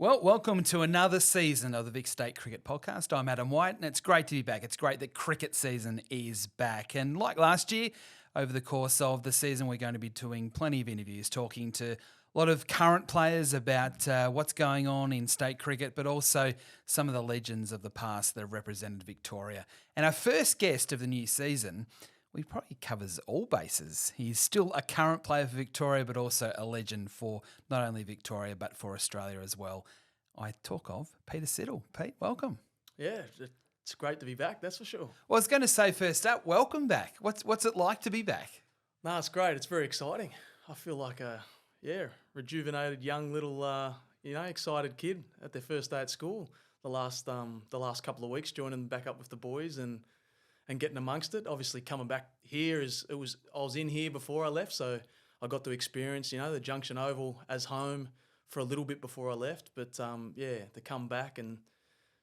Well, welcome to another season of the Vic State Cricket Podcast. I'm Adam White, and it's great to be back. It's great that cricket season is back. And like last year, over the course of the season, we're going to be doing plenty of interviews, talking to a lot of current players about what's going on in state cricket, but also some of the legends of the past that have represented Victoria. And our first guest of the new season, he probably covers all bases. He's still a current player for Victoria, but also a legend for not only Victoria, but for Australia as well. I talk of Peter Siddle. Pete, welcome. Yeah, it's great to be back, that's for sure. Well, I was going to say first up, welcome back. What's it like to be back? No, it's great. It's very exciting. I feel like a rejuvenated young little excited kid at their first day at school. The last couple of weeks, joining back up with the boys and getting amongst it. Obviously, coming back here I was in here before I left, so I got to experience the Junction Oval as home for a little bit before I left. But to come back and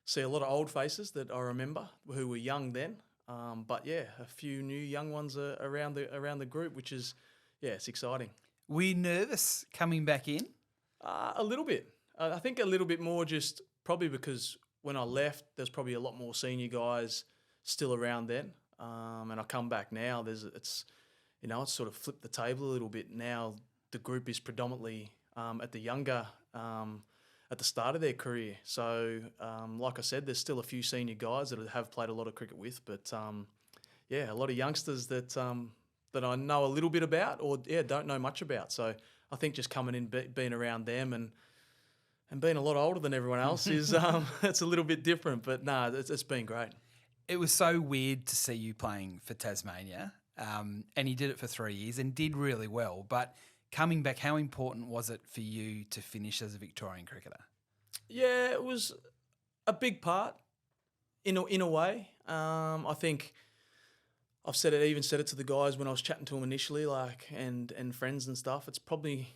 see a lot of old faces that I remember who were young then. A few new young ones around the group, which is it's exciting. Were you nervous coming back in? A little bit. I think a little bit more, just probably because when I left, there's probably a lot more senior guys still around then, and I come back now. It's sort of flipped the table a little bit. Now the group is predominantly at the younger, at the start of their career. So like I said, there's still a few senior guys that have played a lot of cricket with, but a lot of youngsters that I know a little bit about or don't know much about. So I think just coming in, being around them and being a lot older than everyone else is it's a little bit different. But it's been great. It was so weird to see you playing for Tasmania, and you did it for 3 years and did really well. But coming back, how important was it for you to finish as a Victorian cricketer? Yeah, it was a big part in a way. I think I've said it to the guys when I was chatting to them initially, and friends and stuff. It's probably,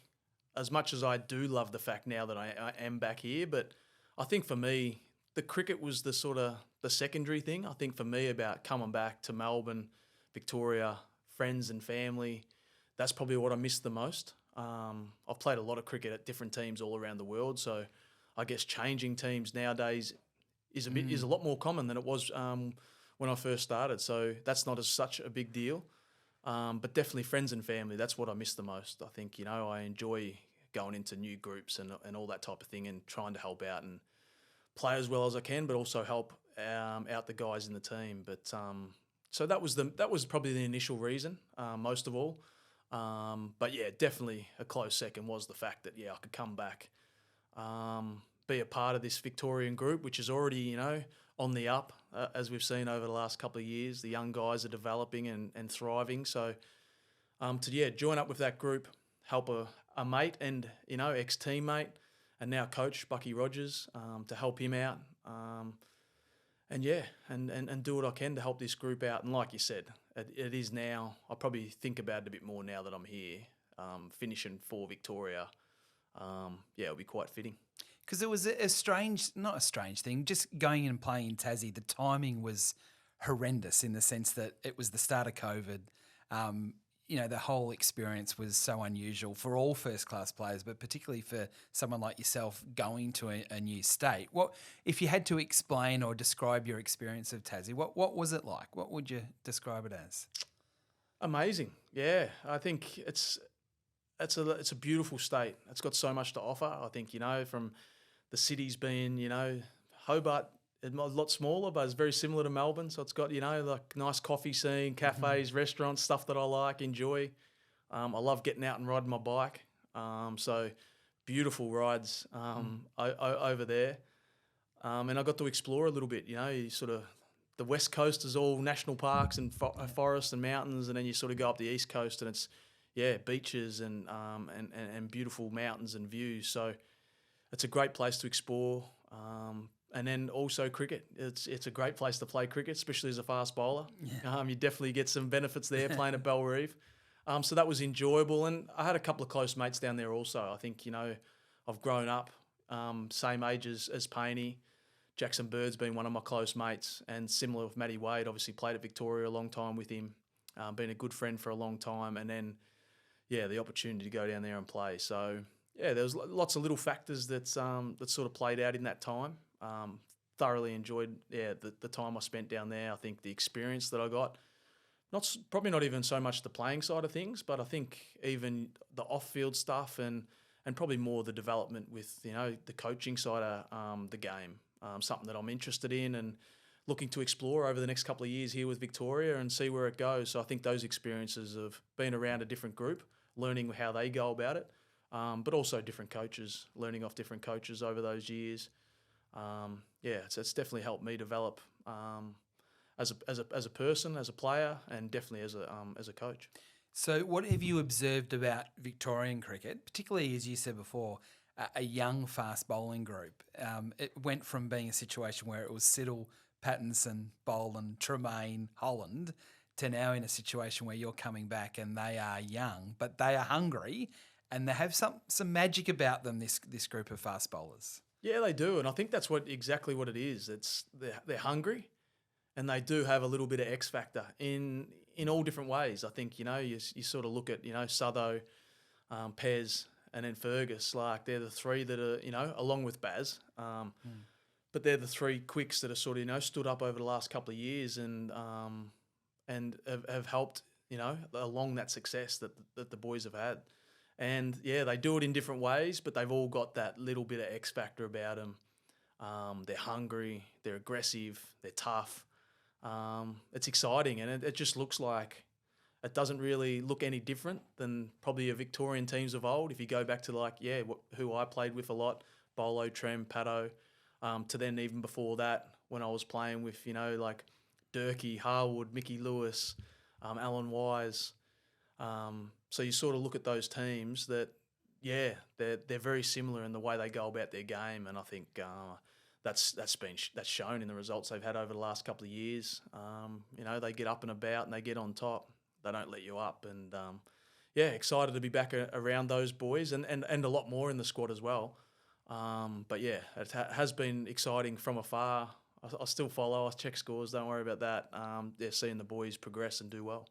as much as I do love the fact now that I am back here, but I think for me, the cricket was the sort of the secondary thing. I think for me, about coming back to Melbourne, Victoria, friends and family, that's probably what I missed the most. I've played a lot of cricket at different teams all around the world, so I guess changing teams nowadays is a lot more common than it was when I first started. So that's not such a big deal. But definitely friends and family, that's what I miss the most. I think, I enjoy going into new groups and all that type of thing and trying to help out and play as well as I can, but also help out the guys in the team. But so that was probably the initial reason, most of all. But definitely a close second was the fact that I could come back, be a part of this Victorian group, which is already on the up, as we've seen over the last couple of years. The young guys are developing and thriving. So to join up with that group, help a mate and ex-teammate and now coach Bucky Rogers, to help him out, and do what I can to help this group out. And like you said, it is now, I probably think about it a bit more now that I'm here, finishing for Victoria. It'll be quite fitting. Because it was not a strange thing, just going in and playing in Tassie, the timing was horrendous in the sense that it was the start of COVID. The whole experience was so unusual for all first-class players, but particularly for someone like yourself going to a new state. What if you had to explain or describe your experience of Tassie? What was it like? What would you describe it as? Amazing, yeah. I think it's a beautiful state. It's got so much to offer. I think from the cities being Hobart, a lot smaller, but it's very similar to Melbourne. So it's got, like nice coffee scene, cafes, restaurants, stuff that I enjoy. I love getting out and riding my bike. So beautiful rides over there. And I got to explore a little bit, the West Coast is all national parks and forests and mountains. And then you sort of go up the East Coast and it's, beaches and beautiful mountains and views. So it's a great place to explore. And then also cricket. It's a great place to play cricket, especially as a fast bowler. Yeah. You definitely get some benefits there playing at Bellerive. So that was enjoyable. And I had a couple of close mates down there also. I think, I've grown up same age as Painey. Jackson Bird's been one of my close mates. And similar with Matty Wade, obviously played at Victoria a long time with him. Been a good friend for a long time. And then, the opportunity to go down there and play. So Yeah, there was lots of little factors that sort of played out in that time. Thoroughly enjoyed the time I spent down there. I think the experience that I got, probably not even so much the playing side of things, but I think even the off-field stuff and probably more the development with the coaching side of the game. Something that I'm interested in and looking to explore over the next couple of years here with Victoria and see where it goes. So I think those experiences of being around a different group, learning how they go about it, but also different coaches, learning off different coaches over those years. So it's definitely helped me develop as a person, as a player, and definitely as a coach. So what have you observed about Victorian cricket, particularly, as you said before, a young fast bowling group? It went from being a situation where it was Siddle, Pattinson, Boland, Tremaine, Holland, to now in a situation where you're coming back and they are young, but they are hungry and they have some magic about them, this group of fast bowlers. Yeah, they do, and I think that's exactly what it is. They're hungry, and they do have a little bit of X factor in all different ways. I think you sort of look at Sutho, Pez, and then Fergus. Like they're the three that are along with Baz, but they're the three quicks that are sort of stood up over the last couple of years and have helped along that success that the boys have had. And yeah, they do it in different ways, but they've all got that little bit of X factor about them. They're hungry, they're aggressive, they're tough. It's exciting, and it just looks like it doesn't really look any different than probably your Victorian teams of old. If you go back to who I played with a lot, Bolo, Trem, Pato, to then even before that when I was playing with like Durkee, Harwood, Mickey Lewis, Alan Wise. So you sort of look at those teams that, they're very similar in the way they go about their game, and I think that's shown in the results they've had over the last couple of years. They get up and about and they get on top. They don't let you up, and excited to be back around those boys and a lot more in the squad as well. It has been exciting from afar. I still follow. I check scores. Don't worry about that. Seeing the boys progress and do well.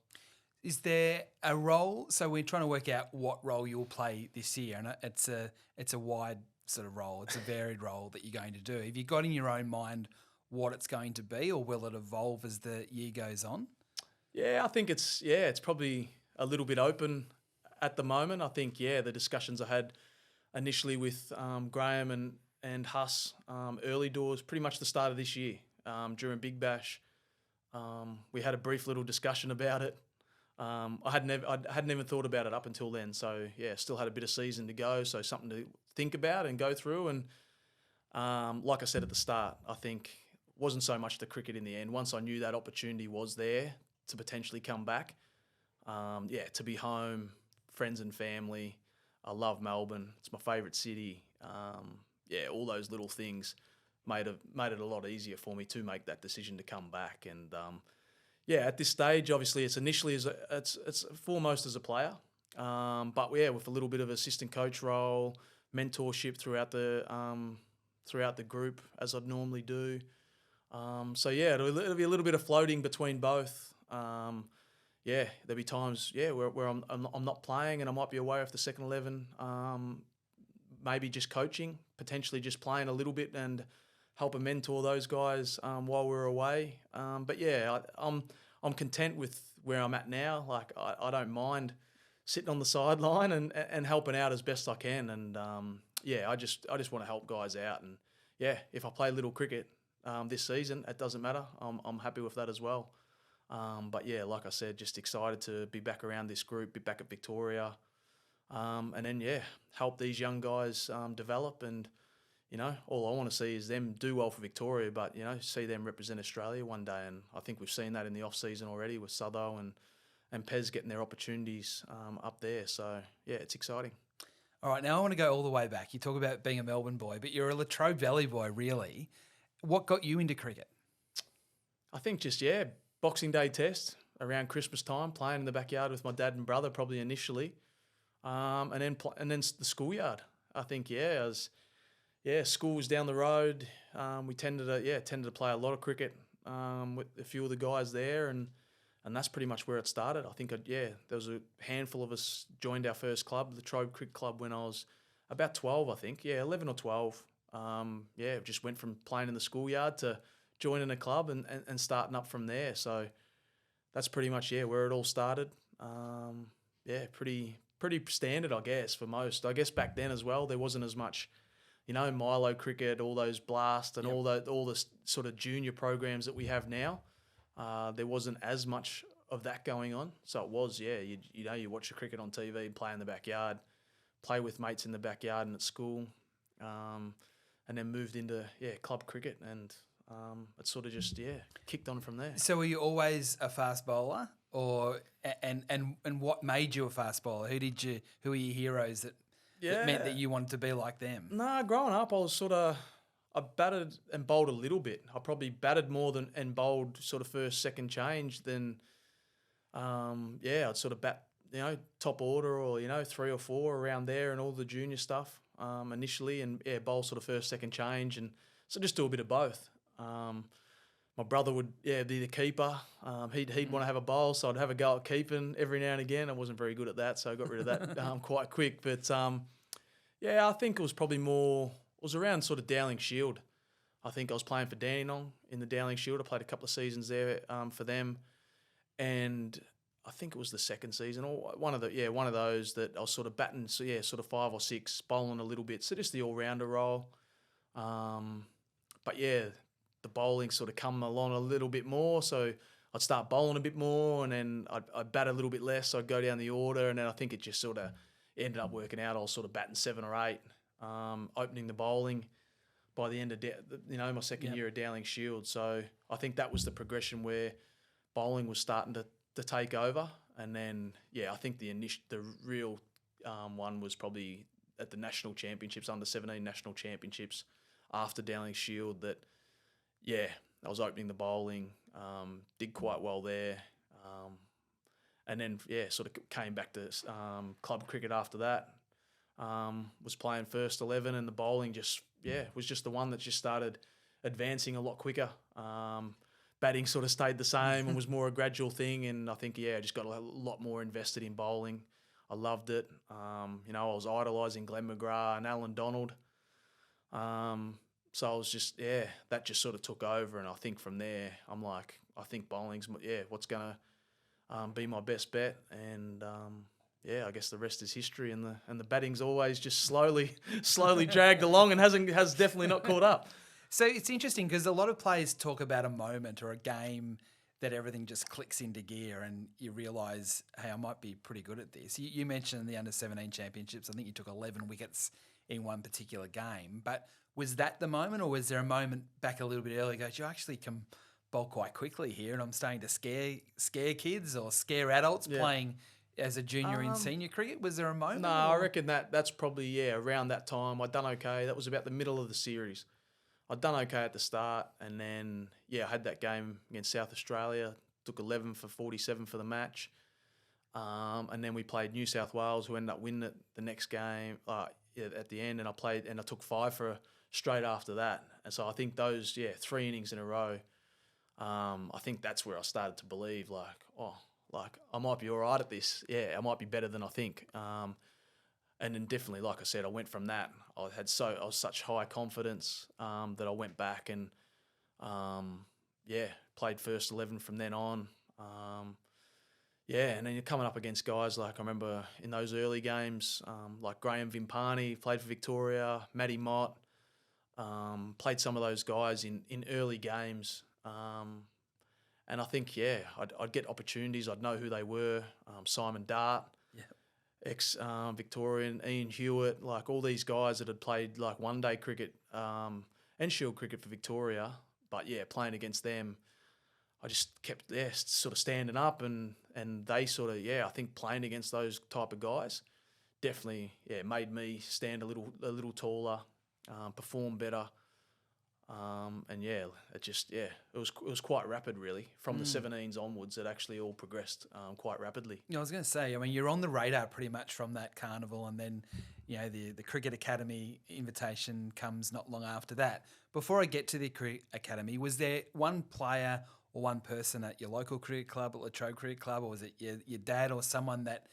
Is there a role? So we're trying to work out what role you'll play this year, and it's a wide sort of role. It's a varied role that you're going to do. Have you got in your own mind what it's going to be, or will it evolve as the year goes on? Yeah, I think it's probably a little bit open at the moment. I think the discussions I had initially with Graham and Huss early doors, pretty much the start of this year during Big Bash. We had a brief little discussion about it. I hadn't even thought about it up until then. So still had a bit of season to go. So something to think about and go through. And like I said at the start, I think wasn't so much the cricket in the end. Once I knew that opportunity was there to potentially come back, to be home, friends and family. I love Melbourne. It's my favourite city. All those little things made it a lot easier for me to make that decision to come back. And at this stage, obviously, it's initially it's foremost as a player, but with a little bit of assistant coach role, mentorship throughout the group as I'd normally do. It'll be a little bit of floating between both. There'll be times where I'm not playing and I might be away off the second 11. Maybe just coaching, potentially just playing a little bit and helping mentor those guys while we're away. I'm content with where I'm at now. Like I don't mind sitting on the sideline and helping out as best I can. And I just want to help guys out. And if I play little cricket this season, it doesn't matter. I'm happy with that as well. Like I said, just excited to be back around this group, be back at Victoria, and then help these young guys develop. And all I want to see is them do well for Victoria, but see them represent Australia one day. And I think we've seen that in the off season already with Sutho and Pez getting their opportunities up there. So it's exciting. All right, now I want to go all the way back. You talk about being a Melbourne boy, but you're a Latrobe Valley boy, really. What got you into cricket? I think just Boxing Day test around Christmas time, playing in the backyard with my dad and brother probably initially, and then the schoolyard. I think school was down the road. We tended to play a lot of cricket with a few of the guys there, and that's pretty much where it started. I think there was a handful of us joined our first club, the Latrobe Cricket Club, when I was about 12, I think. Yeah, 11 or 12. Just went from playing in the schoolyard to joining a club and starting up from there. So that's pretty much, where it all started. Pretty standard, I guess, for most. I guess back then as well, there wasn't as much, Milo cricket, all those blast and all the sort of junior programs that we have now. There wasn't as much of that going on. So it was, you watch the cricket on TV and play in the backyard, play with mates in the backyard and at school, and then moved into, club cricket, and it sort of just, kicked on from there. So were you always a fast bowler, or and what made you a fast bowler? Who are your heroes that meant that you wanted to be like them? Nah, growing up, I batted and bowled a little bit. I probably batted more than and bowled sort of first, second change than, I'd sort of bat, top order or, 3 or 4 around there and all the junior stuff initially, and bowl sort of first, second change, and so just do a bit of both. My brother would be the keeper. He'd want to have a bowl, so I'd have a go at keeping every now and again. I wasn't very good at that, so I got rid of that quite quick. But I think it was probably more. It was around sort of Dowling Shield. I think I was playing for Dandenong in the Dowling Shield. I played a couple of seasons there for them, and I think it was the second season or one of those that I was sort of batting. So sort of 5 or 6, bowling a little bit. So just the all rounder role. The bowling sort of come along a little bit more. So I'd start bowling a bit more, and then I'd bat a little bit less. So I'd go down the order, and then I think it just sort of ended up working out. I was sort of batting 7 or 8, opening the bowling by the end of my second year at Dowling Shield. So I think that was the progression where bowling was starting to take over, and then I think the real one was probably at the national championships, under 17 national championships after Dowling Shield. That I was opening the bowling, did quite well there, and then sort of came back to club cricket after that. Was playing first 11, and the bowling was just the one that just started advancing a lot quicker. Batting sort of stayed the same and was more a gradual thing, and I think I just got a lot more invested in bowling. I loved it. I was idolising Glenn McGrath and Alan Donald. So I was just that just sort of took over, and I think from there I'm like, I think bowling's what's gonna be my best bet, and I guess the rest is history, and the batting's always just slowly dragged along and has definitely not caught up. So it's interesting because a lot of players talk about a moment or a game that everything just clicks into gear and you realise, hey, I might be pretty good at this. You mentioned the under-17 championships. I think you took 11 wickets in one particular game. But was that the moment, or was there a moment back a little bit earlier goes, you actually can bowl quite quickly here and I'm starting to scare kids or scare adults playing as a junior in senior cricket? Was there a moment? No, I reckon that's probably, around that time. I'd done okay. That was about the middle of the series. I'd done okay at the start, and then, I had that game against South Australia, took 11 for 47 for the match, and then we played New South Wales, who ended up winning it the next game at the end, and I took 5 for straight after that. And so I think those, 3 innings in a row, I think that's where I started to believe, I might be all right at this. I might be better than I think. And then definitely, like I said, I went from that. I was such high confidence that I went back and played first 11 from then on. And then you're coming up against guys like, I remember in those early games, like Graham Vimpani played for Victoria, Matty Mott, played some of those guys in early games. And I think, I'd get opportunities. I'd know who they were. Simon Dart. Ex-Victorian, Ian Hewitt, like all these guys that had played like one-day cricket and Shield cricket for Victoria. But, playing against them, I just kept sort of standing up and they sort of, I think playing against those type of guys definitely, made me stand a little taller, perform better. It was quite rapid really. From the 17s onwards, it actually all progressed quite rapidly. I was going to say, I mean, you're on the radar pretty much from that carnival, and then, the Cricket Academy invitation comes not long after that. Before I get to the Cricket Academy, was there one player or one person at your local cricket club, at Latrobe Cricket Club, or was it your dad or someone that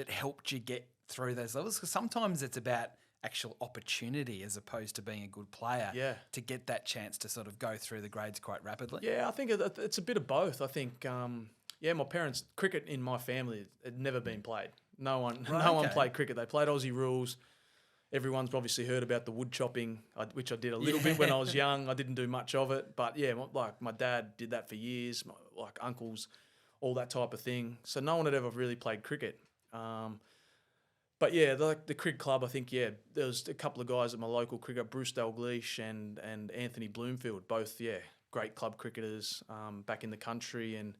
helped you get through those levels? Because sometimes it's about actual opportunity as opposed to being a good player to get that chance to sort of go through the grades quite rapidly? Yeah, I think it's a bit of both. I think, my parents, cricket in my family had never been played. No one played cricket. They played Aussie rules. Everyone's obviously heard about the wood chopping, which I did a little bit when I was young. I didn't do much of it, but my dad did that for years, like uncles, all that type of thing. So no one had ever really played cricket. But the cricket club, I think, there was a couple of guys at my local cricket, Bruce Dalgleish and Anthony Bloomfield, both, great club cricketers back in the country, and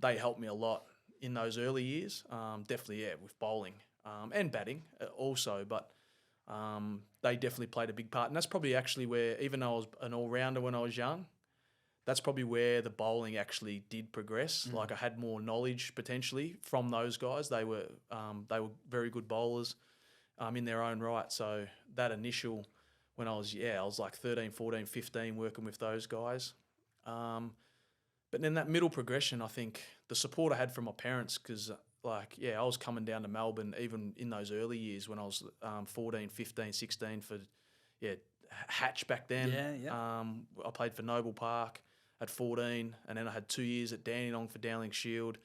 they helped me a lot in those early years. Definitely, with bowling and batting also, but they definitely played a big part. And that's probably actually where, even though I was an all-rounder when I was young, that's probably where the bowling actually did progress. Like I had more knowledge potentially from those guys. They were very good bowlers in their own right. So that initial, when I was like 13, 14, 15 working with those guys. But then that middle progression, I think the support I had from my parents, because I was coming down to Melbourne even in those early years when I was 14, 15, 16 for Hatch back then. I played for Noble Park at 14, and then I had 2 years at Dandenong for Dowling Shield.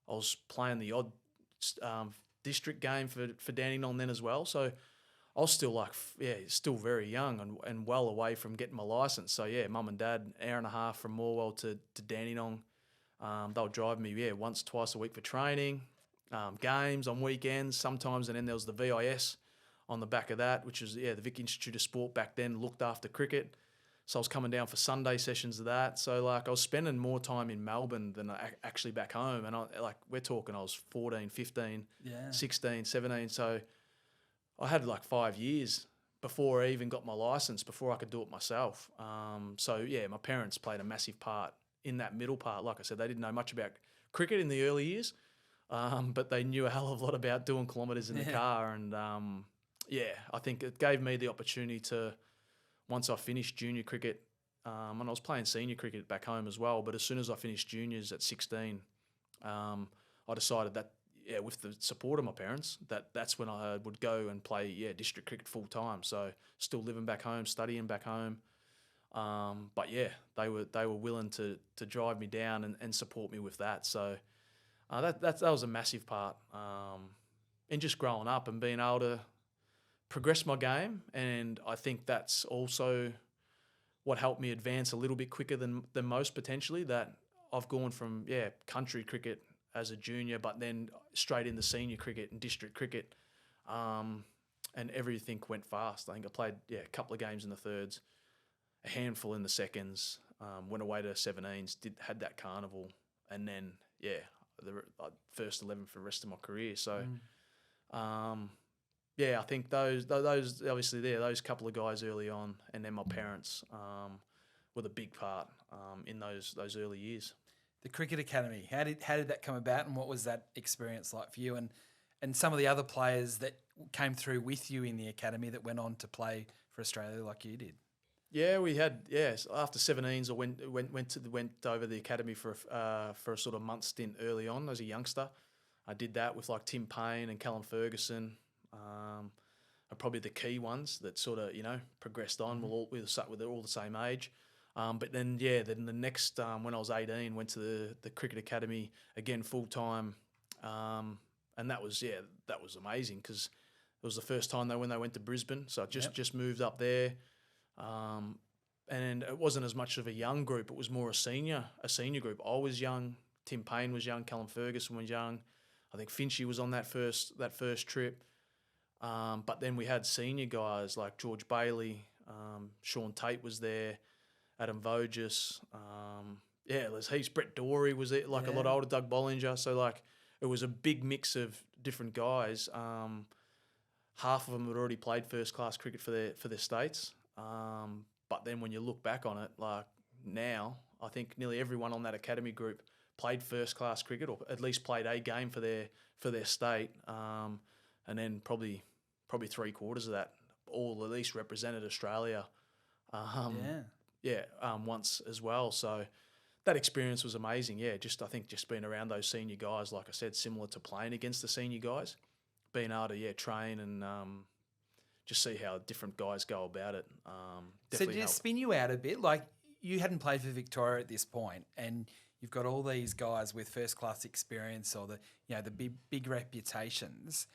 I was playing the odd district game for Dandenong then as well. So I was still still very young and well away from getting my licence. So mum and dad, hour and a half from Morwell to Dandenong. They'll drive me once, twice a week for training, games on weekends sometimes, and then there was the VIS on the back of that, which was the Vic Institute of Sport back then, looked after cricket. So I was coming down for Sunday sessions of that. So I was spending more time in Melbourne than actually back home. And we're talking, I was 14, 15, 16, 17. So I had 5 years before I even got my licence, before I could do it myself. My parents played a massive part in that middle part. Like I said, they didn't know much about cricket in the early years, but they knew a hell of a lot about doing kilometres in the car. And I think it gave me the opportunity to, once I finished junior cricket, and I was playing senior cricket back home as well, but as soon as I finished juniors at 16, I decided that, with the support of my parents, that's when I would go and play, district cricket full time. So still living back home, studying back home. But they were willing to drive me down and support me with that. So that was a massive part in just growing up and being able to progress my game. And I think that's also what helped me advance a little bit quicker than most potentially, that I've gone from country cricket as a junior, but then straight into senior cricket and district cricket, and everything went fast. I think I played a couple of games in the thirds, a handful in the seconds, went away to 17s, had that carnival, and then the first 11 for the rest of my career. So I think those obviously those couple of guys early on, and then my parents were the big part in those early years. The Cricket Academy, how did that come about, and what was that experience like for you and some of the other players that came through with you in the academy that went on to play for Australia like you did? Yeah, we had after 17s I went over the academy for a sort of month stint early on as a youngster. I did that with Tim Payne and Callum Ferguson, are probably the key ones that sort of progressed on. We were all the same age. But then the next when I was 18, went to the Cricket Academy again full time, and that was amazing because it was the first time when they went to Brisbane. So I just moved up there, and it wasn't as much of a young group. It was more a senior group. I was young, Tim Payne was young, Callum Ferguson was young. I think Finchy was on that first trip. But then we had senior guys like George Bailey, Sean Tate was there, Adam Voges, there's heaps. Brett Dorey was there, a lot older, Doug Bollinger. So it was a big mix of different guys. Half of them had already played first class cricket for their states. But then when you look back on it, now, I think nearly everyone on that academy group played first class cricket, or at least played a game for their state. And then probably 3/4 of that all at least represented Australia. Once as well. So that experience was amazing. I think just being around those senior guys, like I said, similar to playing against the senior guys, being able to train and just see how different guys go about it. So Definitely did it spin you out a bit? Like, you hadn't played for Victoria at this point, and you've got all these guys with first class experience or the big reputations.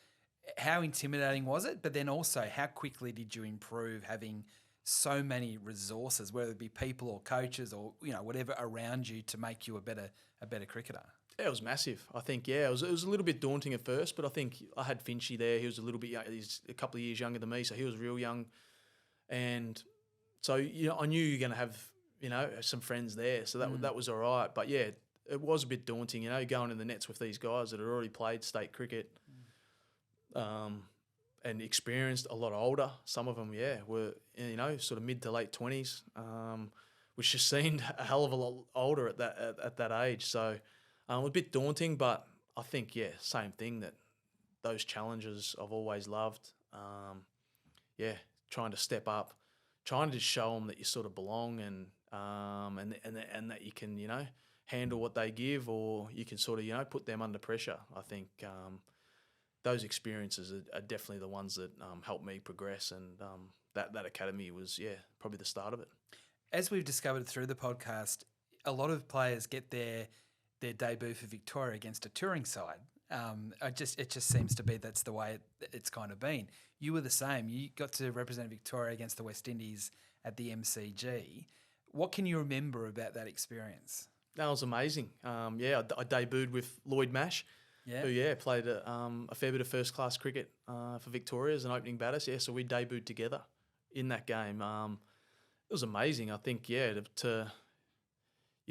How intimidating was it? But then also, how quickly did you improve having so many resources, whether it be people or coaches or whatever around you to make you a better cricketer? Yeah, it was massive. I think, it was a little bit daunting at first, but I think I had Finchy there. He was a little bit young. He's a couple of years younger than me, so he was real young. And so, I knew you're going to have, some friends there. So that was all right. But, yeah, it was a bit daunting, going in the nets with these guys that had already played state cricket and experienced, a lot older. Some of them, were, sort of mid to late 20s, which just seemed a hell of a lot older at that age. So, it was a bit daunting, but I think, same thing, that those challenges I've always loved. Trying to step up, trying to just show them that you sort of belong and that you can, handle what they give, or you can sort of, put them under pressure. I think those experiences are definitely the ones that helped me progress, and that academy was, probably the start of it. As we've discovered through the podcast, a lot of players get their debut for Victoria against a touring side. It just seems to be that's the way it's kind of been. You were the same. You got to represent Victoria against the West Indies at the MCG. What can you remember about that experience? That was amazing. I debuted with Lloyd Mash, who played a fair bit of first class cricket for Victoria as an opening batter. So we debuted together in that game. It was amazing. I think you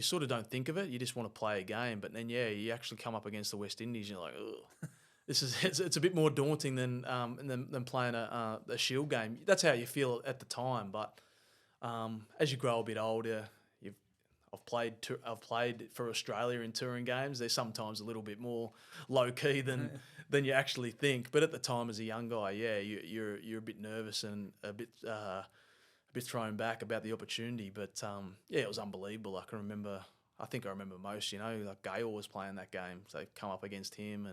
sort of don't think of it. You just want to play a game, but then you actually come up against the West Indies. And you're like, ugh, it's a bit more daunting than playing a Shield game. That's how you feel at the time. But as you grow a bit older, I've played for Australia in touring games. They're sometimes a little bit more low key than you actually think. But at the time, as a young guy, you're a bit nervous and a bit thrown back about the opportunity, but it was unbelievable. I think I remember most. Like Gale was playing that game, so they come up against him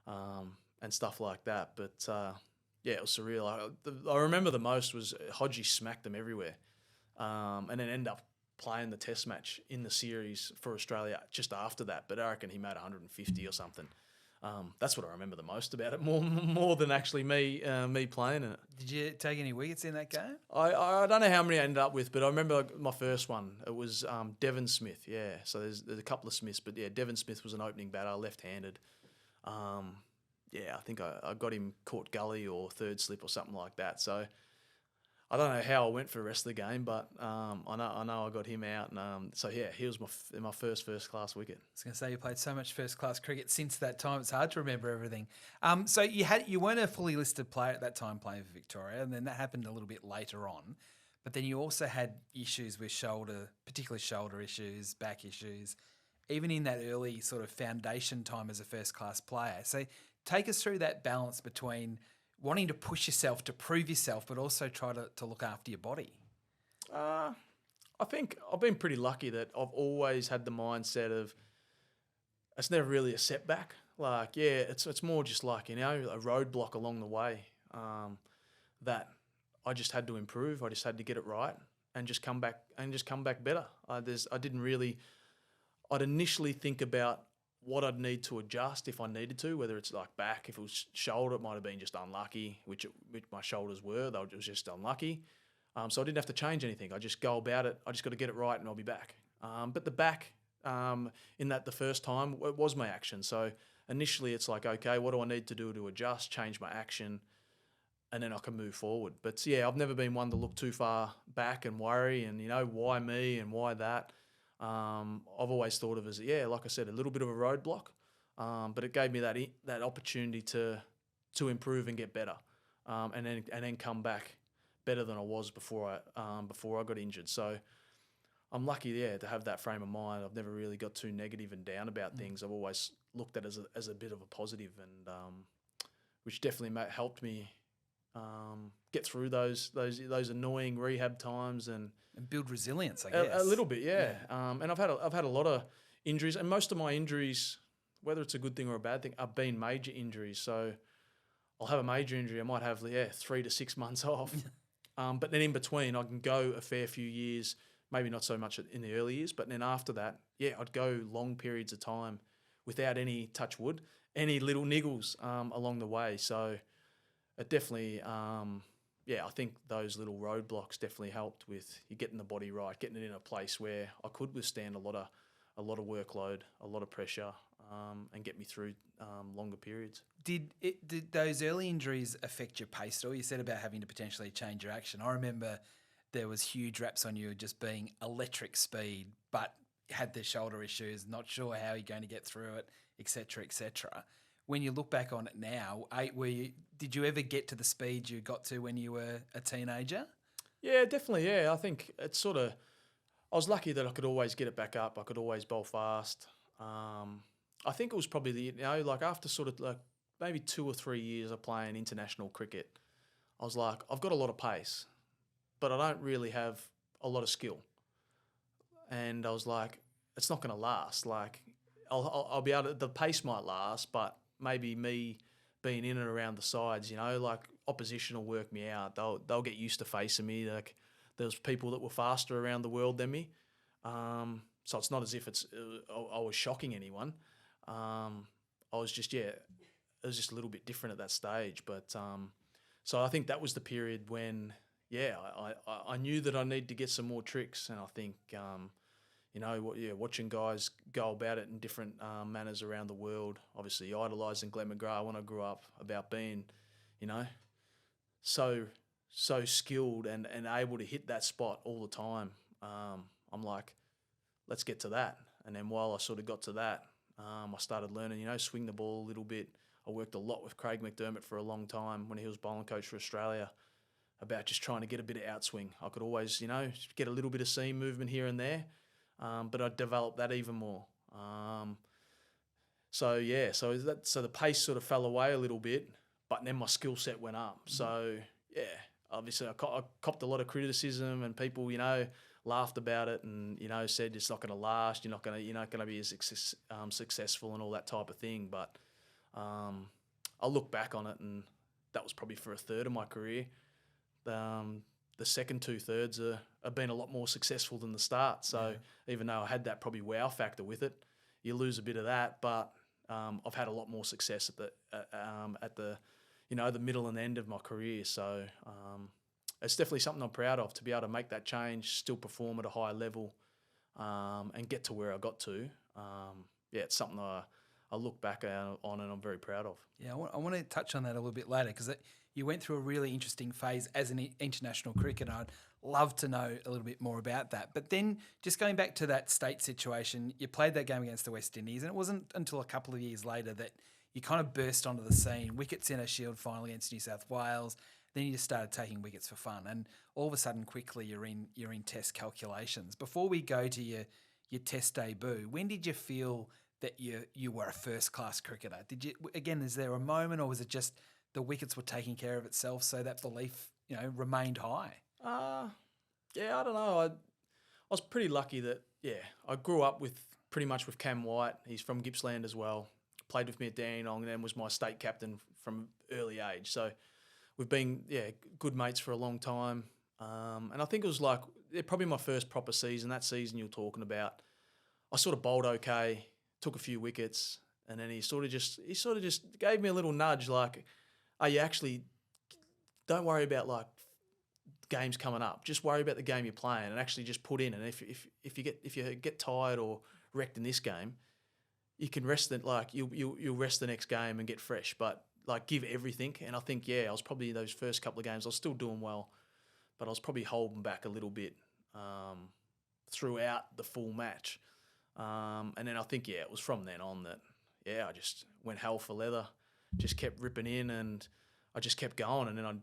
and stuff like that. But it was surreal. I remember the most was Hodgie smacked them everywhere, and then ended up playing the Test match in the series for Australia just after that. But I reckon he made 150 or something. That's what I remember the most about it, more than actually me playing in it. Did you take any wickets in that game? I don't know how many I ended up with, but I remember my first one. It was Devon Smith, So there's a couple of Smiths, but Devon Smith was an opening batter, left-handed. I think I got him caught gully or third slip or something like that. So I don't know how I went for the rest of the game, but I know I got him out, and he was my first class wicket. I was going to say, you played so much first class cricket since that time; it's hard to remember everything. So you weren't a fully listed player at that time playing for Victoria, and then that happened a little bit later on. But then you also had issues with particularly shoulder issues, back issues, even in that early sort of foundation time as a first class player. So take us through that balance between wanting to push yourself to prove yourself, but also try to look after your body. I think I've been pretty lucky that I've always had the mindset of it's never really a setback. Like, it's more just like, a roadblock along the way that I just had to improve. I just had to get it right and just come back better. I'd initially think about what I'd need to adjust if I needed to, whether it's like back, if it was shoulder, it might have been just unlucky, which my shoulders were. It was just unlucky. So I didn't have to change anything. I just go about it. I just got to get it right and I'll be back. But the back, in that the first time, it was my action. So initially it's like, okay, what do I need to do to adjust, change my action, and then I can move forward. But I've never been one to look too far back and worry and, why me and why that. I've always thought of as, like I said, a little bit of a roadblock, but it gave me that opportunity to improve and get better, and then come back better than I was before I got injured. So I'm lucky, to have that frame of mind. I've never really got too negative and down about things. I've always looked at it as a bit of a positive, and which definitely helped me get through those annoying rehab times and build resilience, I guess. A little bit, and I've had a lot of injuries, and most of my injuries, whether it's a good thing or a bad thing, have been major injuries. So I'll have a major injury. I might have 3 to 6 months off. But then in between, I can go a fair few years, maybe not so much in the early years, but then after that, I'd go long periods of time without any, touch wood, any little niggles along the way. So it definitely, I think those little roadblocks definitely helped with you getting the body right, getting it in a place where I could withstand a lot of workload, a lot of pressure, and get me through longer periods. Did those early injuries affect your pace at all? You said about having to potentially change your action. I remember there was huge raps on you just being electric speed, but had the shoulder issues, not sure how you're going to get through it, etc., etc. When you look back on it now, did you ever get to the speed you got to when you were a teenager? Yeah, definitely. Yeah, I think it's sort of. I was lucky that I could always get it back up. I could always bowl fast. I think it was probably after sort of like maybe 2 or 3 years of playing international cricket, I was like, I've got a lot of pace, but I don't really have a lot of skill. And I was like, it's not going to last. Like, I'll be able to, the pace might last, but maybe me being in and around the sides, like opposition will work me out. They'll get used to facing me. Like, there's people that were faster around the world than me. So it's not as if I was shocking anyone. I was just, it was just a little bit different at that stage. But so I think that was the period when, I knew that I needed to get some more tricks. And I think, watching guys go about it in different manners around the world, obviously idolising Glenn McGrath when I grew up, about being, so skilled and able to hit that spot all the time. I'm like, let's get to that. And then while I sort of got to that, I started learning, swing the ball a little bit. I worked a lot with Craig McDermott for a long time when he was bowling coach for Australia about just trying to get a bit of outswing. I could always, get a little bit of seam movement here and there, but I developed that even more. So the pace sort of fell away a little bit, but then my skill set went up. So, obviously I copped a lot of criticism and people, laughed about it and, said it's not going to last, you're not going to be as successful and all that type of thing. But I look back on it and that was probably for a third of my career. The second 2/3 have been a lot more successful than the start. So even though I had that probably wow factor with it, you lose a bit of that. But I've had a lot more success at the middle and end of my career. So it's definitely something I'm proud of, to be able to make that change, still perform at a high level, and get to where I got to. It's something I look back on and I'm very proud of. Yeah, I want to touch on that a little bit later because you went through a really interesting phase as an international cricketer. I'd love to know a little bit more about that. But then just going back to that state situation, you played that game against the West Indies and it wasn't until a couple of years later that you kind of burst onto the scene. Wickets in a Shield final against New South Wales. Then you just started taking wickets for fun, and all of a sudden, quickly you're in Test calculations. Before we go to your Test debut, when did you feel that you were a first class cricketer? Did you is there a moment, or was it just the wickets were taking care of itself, so that belief remained high? I don't know. I was pretty lucky that I grew up pretty much with Cam White. He's from Gippsland as well. Played with me at Dandenong and then was my state captain from early age. So we've been, good mates for a long time. And I think it was like probably my first proper season, that season you're talking about. I sort of bowled okay, took a few wickets, and then he sort of just gave me a little nudge like, you actually don't worry about like games coming up. Just worry about the game you're playing and actually just put in. And if you get tired or wrecked in this game, you can rest it. Like you'll rest the next game and get fresh. But like give everything. And I think I was probably those first couple of games I was still doing well, but I was probably holding back a little bit throughout the full match. And then I think it was from then on that I just went hell for leather, just kept ripping in and I just kept going. And then I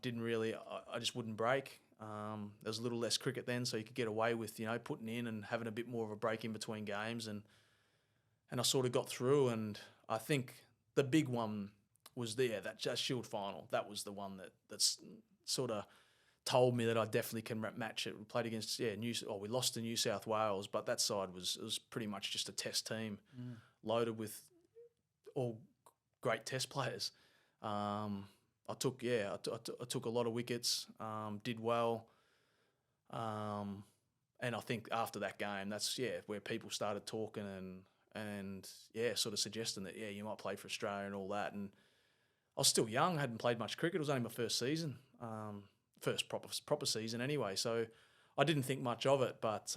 just wouldn't break. There was a little less cricket then, so you could get away with putting in and having a bit more of a break in between games. And I sort of got through, and I think the big one was that Shield final. That was the one that's sort of told me that I definitely can match it. We played against we lost to New South Wales, but that side was pretty much just a test team, loaded with all great test players. I I took a lot of wickets, did well. And I think after that game, that's where people started talking and sort of suggesting that you might play for Australia and all that. And I was still young, hadn't played much cricket. It was only my first season, first proper season anyway. So I didn't think much of it. But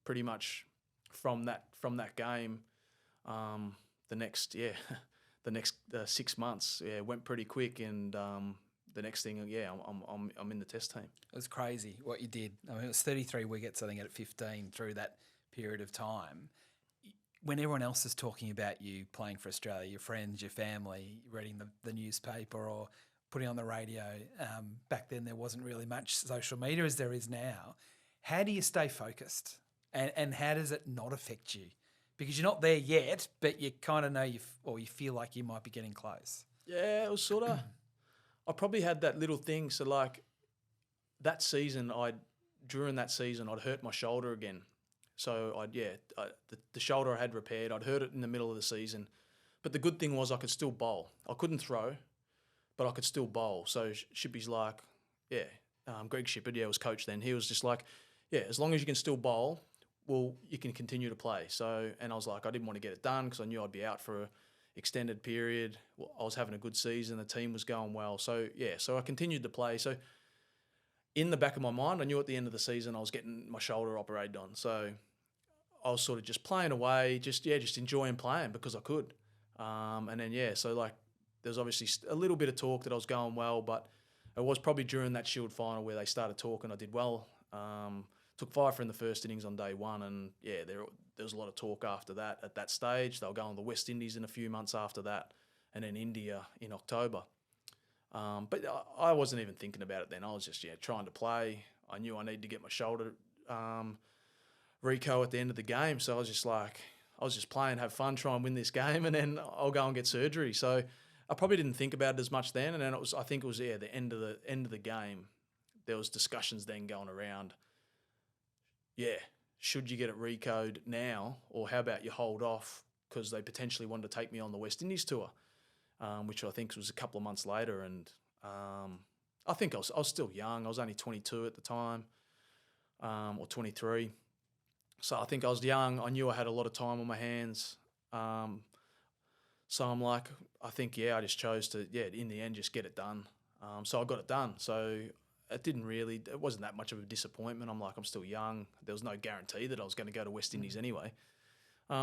pretty much from that game, the next 6 months went pretty quick and. The next thing, I'm in the Test team. It was crazy what you did. I mean, it was 33 wickets, I think, at 15 through that period of time. When everyone else is talking about you playing for Australia, your friends, your family, reading the newspaper or putting on the radio, back then there wasn't really much social media as there is now. How do you stay focused? And how does it not affect you? Because you're not there yet, but you kind of know you feel like you might be getting close. Yeah, it was sort of... I probably had that little thing. So like that season, during that season, I'd hurt my shoulder again. So the shoulder I had repaired. I'd hurt it in the middle of the season. But the good thing was I could still bowl. I couldn't throw, but I could still bowl. So Shippy's like, Greg Shippard, was coach then. He was just like, as long as you can still bowl, well, you can continue to play. So, and I was like, I didn't want to get it done because I knew I'd be out for extended period. Well, I was having a good season. The team was going well. So, so I continued to play. So in the back of my mind, I knew at the end of the season I was getting my shoulder operated on. So I was sort of just playing away, just enjoying playing because I could. And then, so like there's obviously a little bit of talk that I was going well, but it was probably during that Shield final where they started talking. I did well. Took 5 for in the first innings on day one, and there was a lot of talk after that. At that stage, they were going to the West Indies in a few months after that, and then India in October. But I wasn't even thinking about it then. I was just trying to play. I knew I needed to get my shoulder reco at the end of the game, so I was just playing, have fun, try and win this game, and then I'll go and get surgery. So I probably didn't think about it as much then, and then I think it was the end of the game. There was discussions then going around. Should you get it recode now, or how about you hold off because they potentially wanted to take me on the West Indies tour, which I think was a couple of months later. And I think I was still young. I was only 22 at the time, or 23. So I think I was young. I knew I had a lot of time on my hands. So I'm like, I think, I just chose to, in the end, just get it done. So I got it done. So it wasn't that much of a disappointment. I'm like, I'm still young. There was no guarantee that I was going to go to West Indies anyway.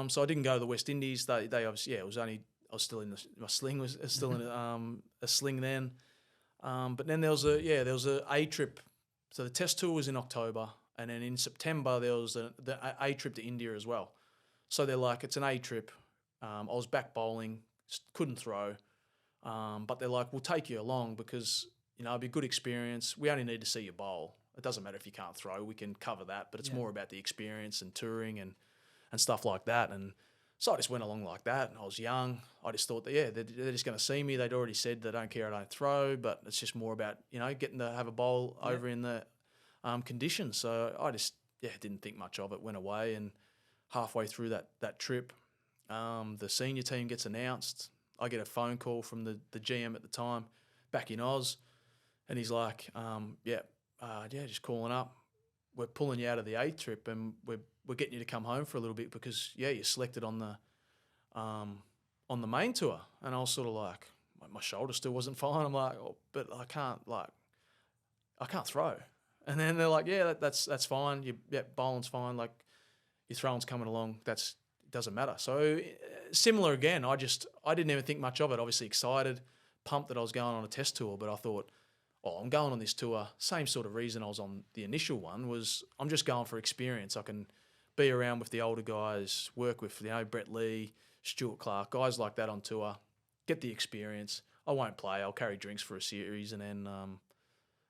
So I didn't go to the West Indies. They obviously, it was only, I was still in my sling was still in a sling then. But then there was a A trip. So the Test tour was in October, and then in September there was the A trip to India as well. So they're like, it's an A trip. I was back bowling, couldn't throw, but they're like, we'll take you along because it'd be a good experience. We only need to see you bowl. It doesn't matter if you can't throw. We can cover that, but it's more about the experience and touring and stuff like that. And so I just went along like that. And I was young. I just thought that, they're just going to see me. They'd already said they don't care I don't throw, but it's just more about, getting to have a bowl over in the conditions. So I just, didn't think much of it, went away. And halfway through that trip, the senior team gets announced. I get a phone call from the GM at the time back in Oz. And he's like, just calling up. We're pulling you out of the A trip, and we're getting you to come home for a little bit because you're selected on the main tour. And I was sort of like, my shoulder still wasn't fine. I'm like, but I can't throw. And then they're like, that's fine. Bowling's fine. Like your throwing's coming along. It doesn't matter. So similar again. I didn't even think much of it. Obviously excited, pumped that I was going on a Test tour, but I thought, I'm going on this tour. Same sort of reason I was on the initial one was I'm just going for experience. I can be around with the older guys, work with Brett Lee, Stuart Clark, guys like that on tour, get the experience. I won't play. I'll carry drinks for a series, and then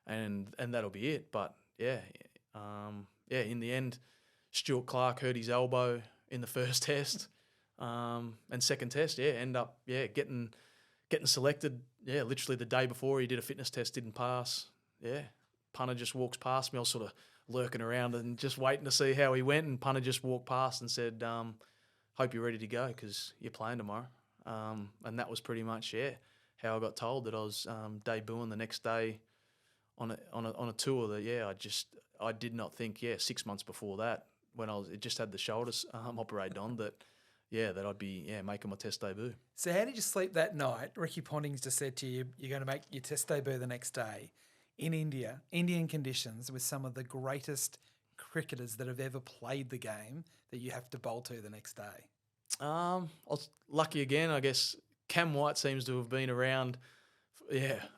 and that'll be it. But in the end, Stuart Clark hurt his elbow in the first Test, and second Test, end up getting selected. Literally the day before he did a fitness test, didn't pass. Punter just walks past me. I was sort of lurking around and just waiting to see how he went, and Punter just walked past and said, hope you're ready to go because you're playing tomorrow. And that was pretty much, how I got told that I was debuting the next day on a tour. That I did not think 6 months before that, when it just had the shoulders operated on, that I'd be making my Test debut. So how did you sleep that night? Ricky Ponting's just said to you, you're going to make your Test debut the next day in India, Indian conditions, with some of the greatest cricketers that have ever played the game that you have to bowl to the next day. I was lucky again, I guess. Cam White seems to have been around,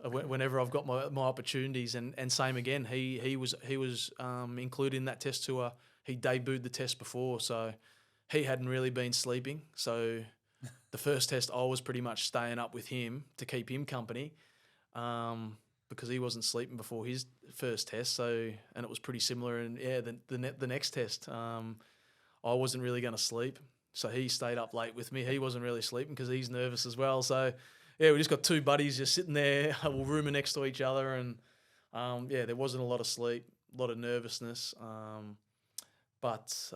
whenever I've got my opportunities, and same again. He was included in that Test tour. He debuted the Test before, so he hadn't really been sleeping. So the first Test, I was pretty much staying up with him to keep him company, because he wasn't sleeping before his first Test. So, and it was pretty similar. And the next Test, I wasn't really going to sleep. So he stayed up late with me. He wasn't really sleeping because he's nervous as well. So, we just got two buddies just sitting there, rooming next to each other. And, there wasn't a lot of sleep, a lot of nervousness. But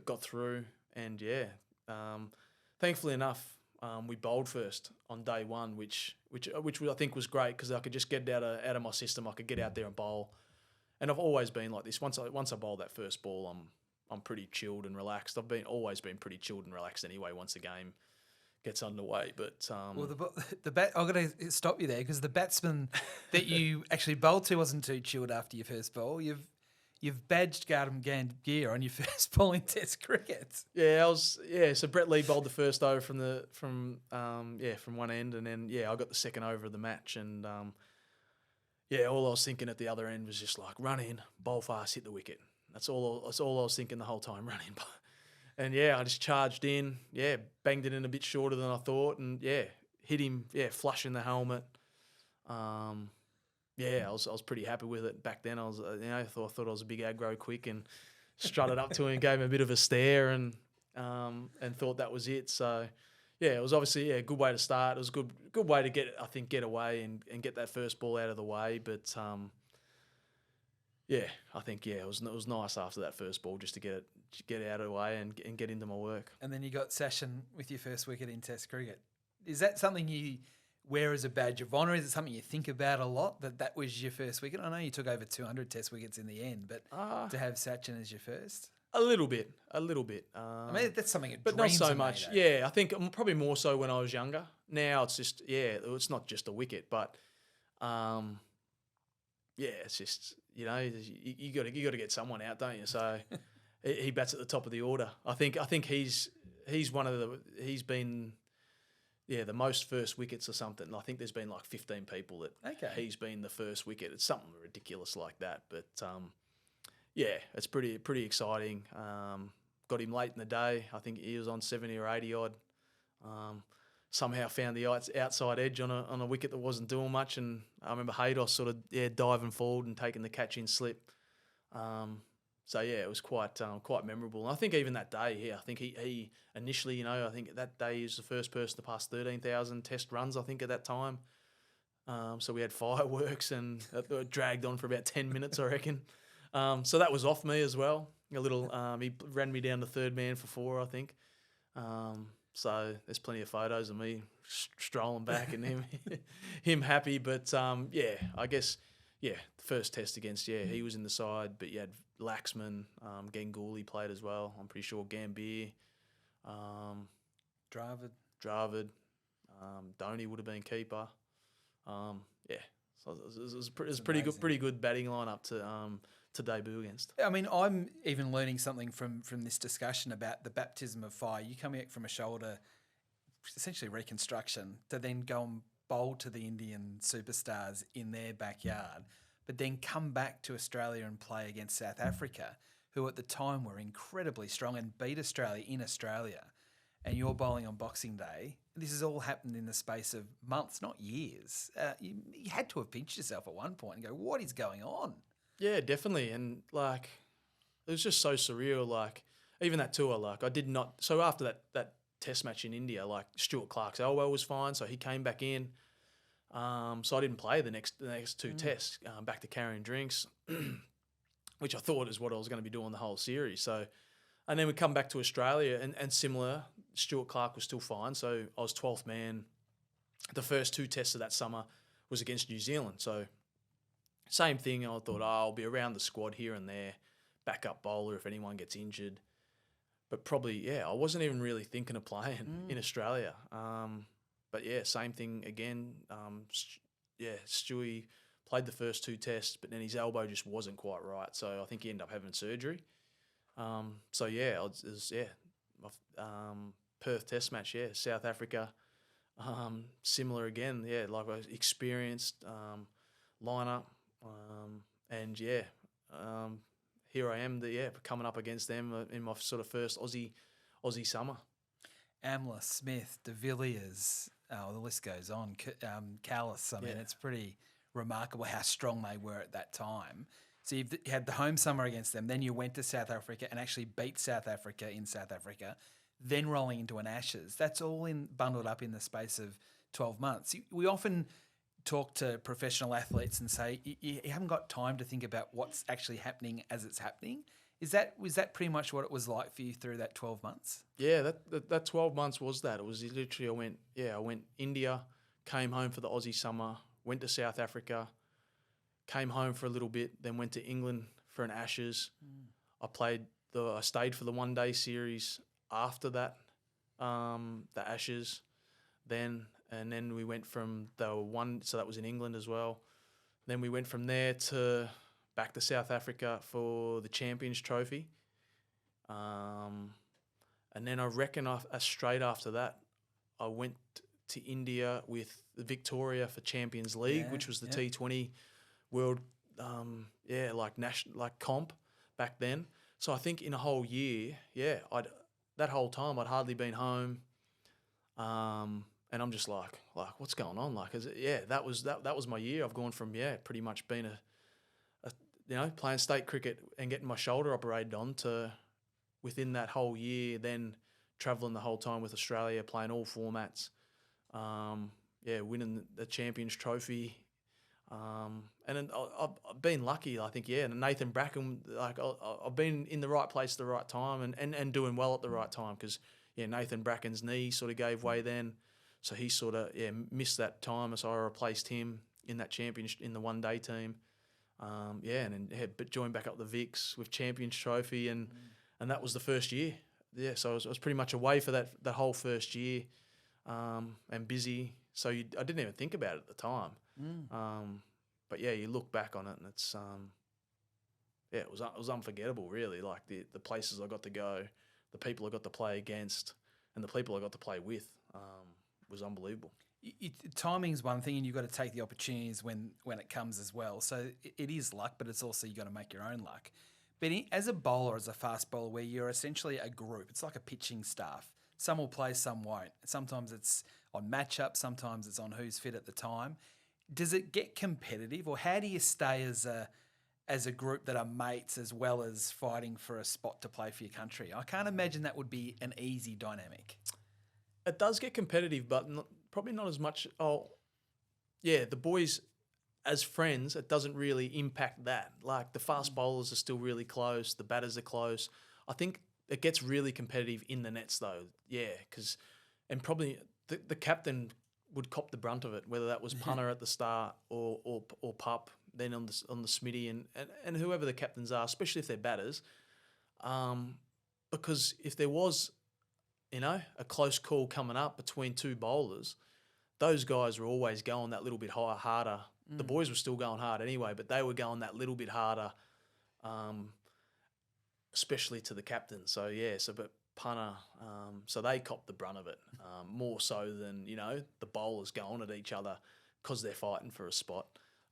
got through. And, thankfully enough, we bowled first on day one, which I think was great because I could just get it out of my system. I could get out there and bowl. And I've always been like this. Once I bowl that first ball, I'm pretty chilled and relaxed. I've always been pretty chilled and relaxed anyway once the game gets underway. But the bat, I've got to stop you there because the batsman that you actually bowled to wasn't too chilled after your first ball. You've badged Gardam gear on your first ball in Test cricket. So Brett Lee bowled the first over from one end, and then I got the second over of the match, and all I was thinking at the other end was just like run in, bowl fast, hit the wicket. That's all I was thinking the whole time, running. And I just charged in, banged it in a bit shorter than I thought, and hit him, flush in the helmet. I was pretty happy with it back then. I was, I thought I was a big aggro quick and strutted up to him, gave him a bit of a stare, and thought that was it. So it was obviously a good way to start. It was a good way to get away and get that first ball out of the way, but. I think it was nice after that first ball just to get out of the way and get into my work. And then you got Sachin with your first wicket in Test cricket. Is that something you wear as a badge of honour? Is it something you think about a lot, that was your first wicket? I know you took over 200 Test wickets in the end, but to have Sachin as your first? A little bit. I mean, that's something but not so much. I think probably more so when I was younger. Now it's just, it's not just a wicket, but it's just, you got to get someone out, don't you? So he bats at the top of the order. I think he's been the most first wickets or something. I think there's been like 15 people that he's been the first wicket. It's something ridiculous like that. But it's pretty exciting. Got him late in the day. I think he was on 70 or 80 odd. Somehow found the outside edge on a wicket that wasn't doing much, and I remember Haydos sort of diving forward and taking the catch in slip. It was quite memorable. And I think even that day, I think he initially, I think that day he was the first person to pass 13,000 Test runs. I think at that time, so we had fireworks and it dragged on for about 10 minutes, I reckon. So that was off me as well. A little, he ran me down to third man for 4, I think. So there's plenty of photos of me strolling back and him happy. But, I guess, the first Test against, he was in the side. But you had Laxman, Ganguly played as well. I'm pretty sure Gambier. Dravid. Dhoni would have been keeper. So it was pretty good batting lineup to debut against. I mean, I'm even learning something from this discussion about the baptism of fire. You coming out from a shoulder, essentially reconstruction, to then go and bowl to the Indian superstars in their backyard, but then come back to Australia and play against South Africa, who at the time were incredibly strong and beat Australia in Australia. And you're bowling on Boxing Day. This has all happened in the space of months, not years. You had to have pinched yourself at one point and go, what is going on? Yeah, definitely. And, it was just so surreal. Even that tour, I did not... So after that Test match in India, Stuart Clark's elbow was fine, so he came back in. So I didn't play the next 2 tests, back to carrying drinks, which I thought is what I was going to be doing the whole series. So, and then we come back to Australia and similar, Stuart Clark was still fine. So I was 12th man the first 2 tests of that summer was against New Zealand. So same thing. I thought, I'll be around the squad here and there, backup bowler if anyone gets injured. But probably, I wasn't even really thinking of playing in Australia. But same thing again. Stewie played the first 2 tests, but then his elbow just wasn't quite right. So I think he ended up having surgery. Perth Test match, South Africa. Similar again, like I experienced lineup, here I am, coming up against them in my sort of first Aussie summer. Amler, Smith, De Villiers, the list goes on. Callis, I mean, it's pretty remarkable how strong they were at that time. So you had the home summer against them, then you went to South Africa and actually beat South Africa in South Africa, then rolling into an Ashes. That's all bundled up in the space of 12 months. We often talk to professional athletes and say, you haven't got time to think about what's actually happening as it's happening. Was that pretty much what it was like for you through that 12 months? Yeah, that 12 months was that. It was literally, I went India, came home for the Aussie summer, went to South Africa, came home for a little bit, then went to England for an Ashes. I stayed for the one-day series after that, the Ashes, and then we went from so that was in England as well. Then we went from there back to South Africa for the Champions Trophy. And then I reckon straight after that, I went to India with Victoria for Champions League, which was the T20 World, like comp back then. So I think in a whole year, that whole time I'd hardly been home, and I'm just like what's going on? Like, that was my year. I've gone from pretty much being playing state cricket and getting my shoulder operated on to within that whole year, then travelling the whole time with Australia, playing all formats, winning the Champions Trophy. And then I've been lucky, I think, and Nathan Bracken, like I've been in the right place at the right time and doing well at the right time because, Nathan Bracken's knee sort of gave way then. So he sort of, missed that time. So I replaced him in that in the one-day team. But joined back up the Vics with Champions Trophy and that was the first year. Yeah, so I was pretty much away for that whole first year and busy. So I didn't even think about it at the time. But you look back on it and it's it was unforgettable really. Like the places I got to go, the people I got to play against, and the people I got to play with was unbelievable. Timing's one thing, and you've got to take the opportunities when it comes as well. So it is luck, but it's also you got to make your own luck. But as a bowler, as a fast bowler, where you're essentially a group, it's like a pitching staff. Some will play, some won't. Sometimes it's on matchup, sometimes it's on who's fit at the time. Does it get competitive, or how do you stay as a group that are mates as well as fighting for a spot to play for your country? I can't imagine that would be an easy dynamic. It does get competitive, but probably not as much. The boys as friends, it doesn't really impact that. Like the fast bowlers are still really close, the batters are close. I think it gets really competitive in the nets though. Yeah, and probably the captain would cop the brunt of it, whether that was punter at the start or pup, then on the Smitty and whoever the captains are, especially if they're batters. Because if there was, a close call coming up between two bowlers, those guys were always going that little bit harder. The boys were still going hard anyway, but they were going that little bit harder, especially to the captain. So but punter, so they copped the brunt of it more so than the bowlers going at each other because they're fighting for a spot.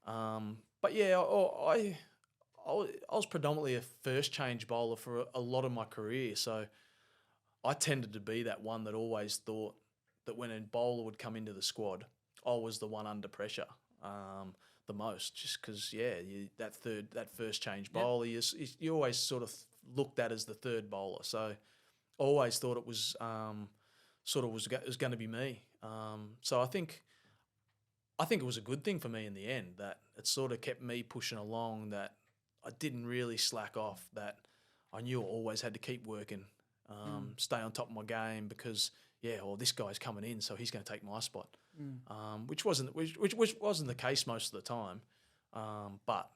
But I was predominantly a first change bowler for a lot of my career, so I tended to be that one that always thought that when a bowler would come into the squad, I was the one under pressure the most, just because that first change bowler, you always sort of looked at as the third bowler. So I always thought it was was going to be me. So I think it was a good thing for me in the end that it sort of kept me pushing along. That I didn't really slack off. That I knew I always had to keep working, stay on top of my game because well, this guy's coming in, so he's going to take my spot, which wasn't the case most of the time, but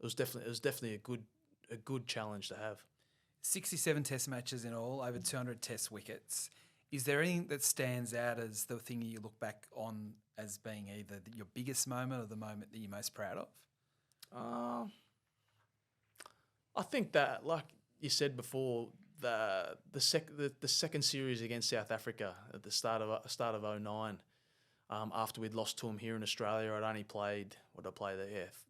it was definitely a good challenge to have. 67 Test matches in all, over 200 Test wickets. Is there anything that stands out as the thing you look back on as being either your biggest moment or the moment that you're most proud of? I think that, like you said before, the second series against South Africa at the start of 2009, after we'd lost to them here in Australia, I'd only played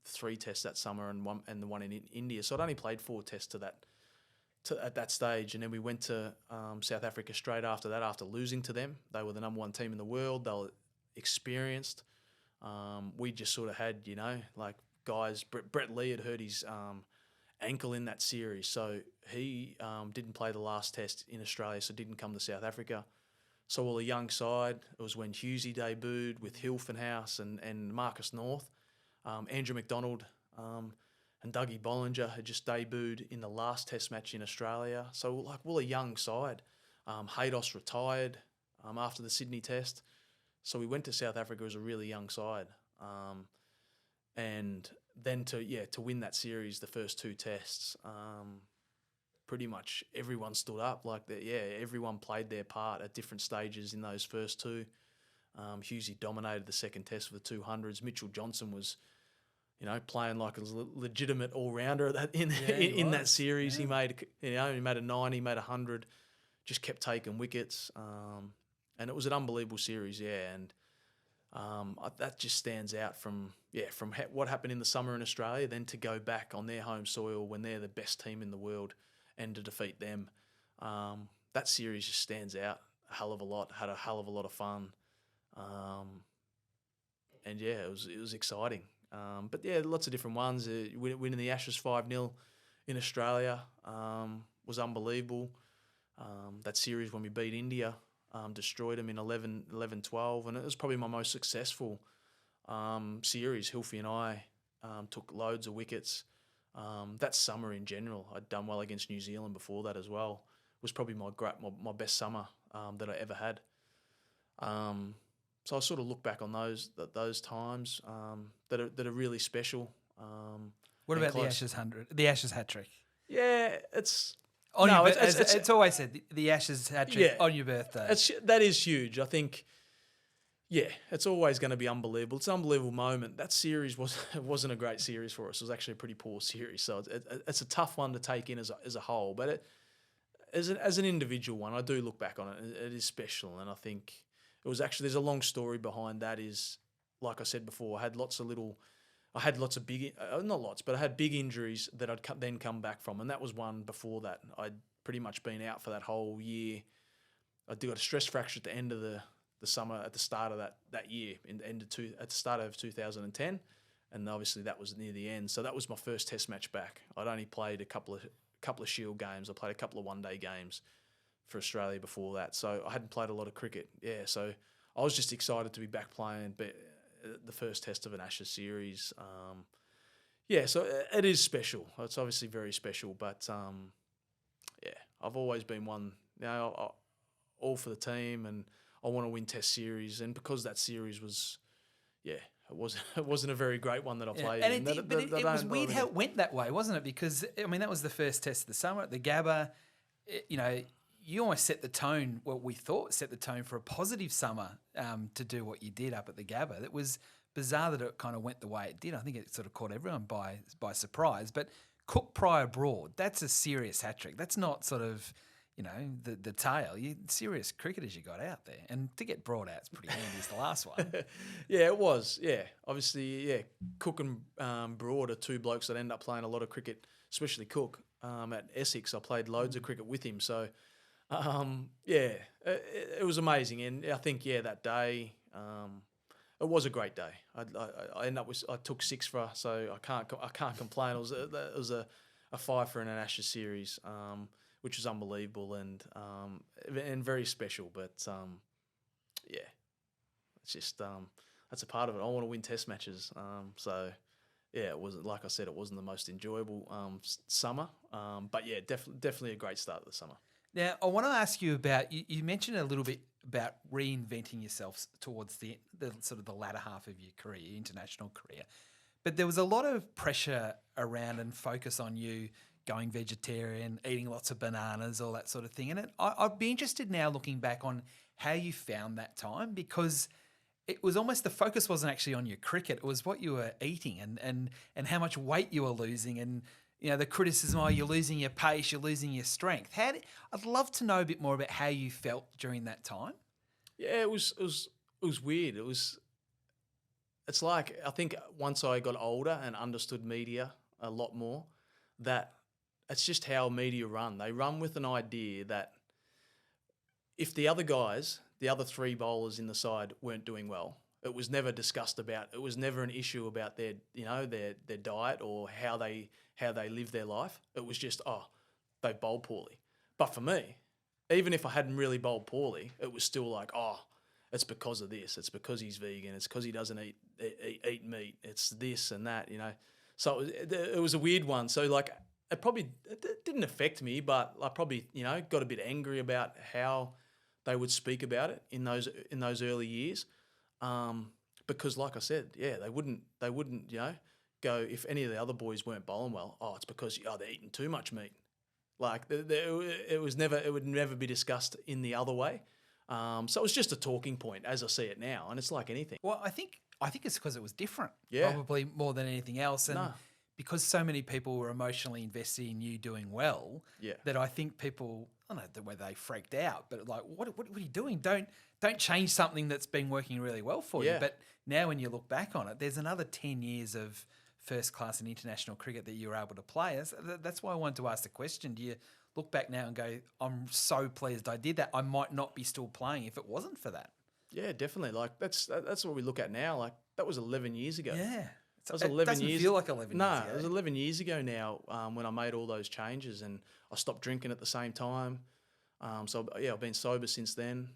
3 tests that summer and the one in India, so I'd only played 4 tests at that stage, and then we went to South Africa straight after that. After losing to them, they were the number 1 team in the world. They were experienced. We just sort of had, like guys. Brett Lee had hurt his ankle in that series, so he didn't play the last test in Australia, so didn't come to South Africa. So all a young side. It was when Hughesy debuted with Hilfenhaus and Marcus North, Andrew McDonald, and Dougie Bollinger had just debuted in the last test match in Australia. So like we're a young side. Haydos retired after the Sydney test, so we went to South Africa as a really young side. And then to win that series, the first 2 tests, pretty much everyone stood up. Everyone played their part at different stages in those first 2. Hughesy dominated the second test for the 200s. Mitchell Johnson was, playing like a legitimate all-rounder in that series. Yeah. He made a 90, made 100, just kept taking wickets, and it was an unbelievable series. Yeah, and that just stands out from what happened in the summer in Australia, then to go back on their home soil when they're the best team in the world and to defeat them. That series just stands out a hell of a lot. Had a hell of a lot of fun, and yeah, it was exciting. But yeah, lots of different ones. Winning the Ashes 5-0 in Australia was unbelievable. That series when we beat India, destroyed them in 11-12, and it was probably my most successful series. Hilfy and I took loads of wickets. That summer in general, I'd done well against New Zealand before that as well. It was probably my best summer that I ever had. So I sort of look back on those times that are really special. What about the Ashes 100? The Ashes hat trick? Yeah, it's always said the Ashes hat trick on your birthday. That is huge. I think, it's always going to be unbelievable. It's an unbelievable moment. That series wasn't a great series for us. It was actually a pretty poor series. So it's a tough one to take in as a whole. But as an individual one, I do look back on it. It is special, and I think it was actually, there's a long story behind that. Is, like I said before, I had lots of big, not lots, but I had big injuries that I'd then come back from, and that was one before that. I'd pretty much been out for that whole year. I got a stress fracture at the end of the summer, at the start of that year, at the start of 2010, and obviously that was near the end. So that was my first Test match back. I'd only played a couple of Shield games. I played a couple of one-day games for Australia before that, so I hadn't played a lot of cricket. Yeah, so I was just excited to be back playing the first Test of an Ashes series. So it is special. It's obviously very special, but I've always been one, all for the team, and I want to win Test series. And because that series was, it wasn't a very great one that I played. And it was weird how it went that way, wasn't it? Because that was the first Test of the summer at the Gabba. You almost set the tone. What we thought set the tone for a positive summer to do what you did up at the Gabba. It was bizarre that it kind of went the way it did. I think it sort of caught everyone by surprise. But Cook, Pryor, Broad, that's a serious hat trick. That's not sort of the tail. Serious cricketers you got out there, and to get Broad out is pretty handy. As the last one. Yeah, it was. Yeah, obviously, Cook and Broad are 2 blokes that end up playing a lot of cricket, especially Cook. At Essex, I played loads of cricket with him. So. It was amazing, and I think that day it was a great day. I ended up I took 6 for, so I can't complain. It was a 5 for in an Ashes series, which was unbelievable and very special. But it's just that's a part of it. I want to win Test matches, it wasn't, like I said, it wasn't the most enjoyable summer, but definitely a great start of the summer. Now, I want to ask you about, you mentioned a little bit about reinventing yourself towards the sort of the latter half of your career, your international career. But there was a lot of pressure around and focus on you going vegetarian, eating lots of bananas, all that sort of thing. And I'd be interested now looking back on how you found that time, because it was almost the focus wasn't actually on your cricket. It was what you were eating and how much weight you were losing, and the criticism, oh, you're losing your pace, you're losing your strength. I'd love to know a bit more about how you felt during that time. Yeah, it was weird. It's like, I think once I got older and understood media a lot more, that it's just how media run. They run with an idea that if the other guys, the other three bowlers in the side weren't doing well, it was never discussed about. It was never an issue about their diet or how they live their life. It was just, they bowled poorly. But for me, even if I hadn't really bowled poorly, it was still like, it's because of this. It's because he's vegan. It's because he doesn't eat meat. It's this and that, So it was a weird one. So like, it didn't affect me, but I probably got a bit angry about how they would speak about it in those early years, because like I said, they wouldn't go, if any of the other boys weren't bowling well, it's because they're eating too much meat. Like it would never be discussed in the other way. So it was just a talking point as I see it now, and it's like anything. Well, I think it's because it was different, Yeah. probably more than anything else, and because so many people were emotionally invested in you doing well, that I think people, I don't know whether they freaked out, but like, what are you doing? Don't change something that's been working really well for you. But now when you look back on it, there's another 10 years of first class and international cricket that you were able to play. That's why I wanted to ask the question. Do you look back now and go, I'm so pleased I did that. I might not be still playing if it wasn't for that. Yeah, definitely. Like that's what we look at now. Like that was 11 years ago. Yeah. That was 11 doesn't years. feel like 11 years ago. No, it was 11 years ago now, when I made all those changes, and I stopped drinking at the same time. So I've been sober since then.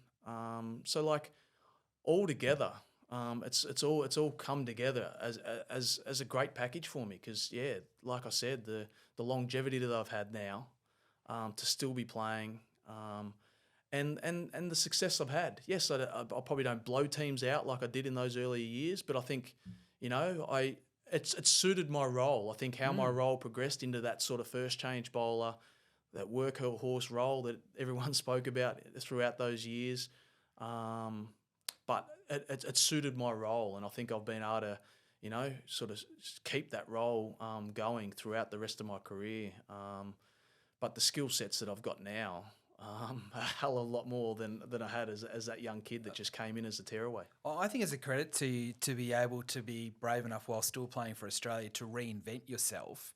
So like all together, it's all come together as a great package for me, because like I said, the longevity that I've had now, to still be playing, and the success I've had. Yes, I probably don't blow teams out like I did in those earlier years, but I think it's suited my role. I think how my role progressed into that sort of first change bowler, that workhorse role that everyone spoke about throughout those years. But it suited my role, and I think I've been able to, sort of keep that role going throughout the rest of my career. But the skill sets that I've got now, a hell of a lot more than I had as that young kid that just came in as a tearaway. I think it's a credit to you to be able to be brave enough while still playing for Australia to reinvent yourself.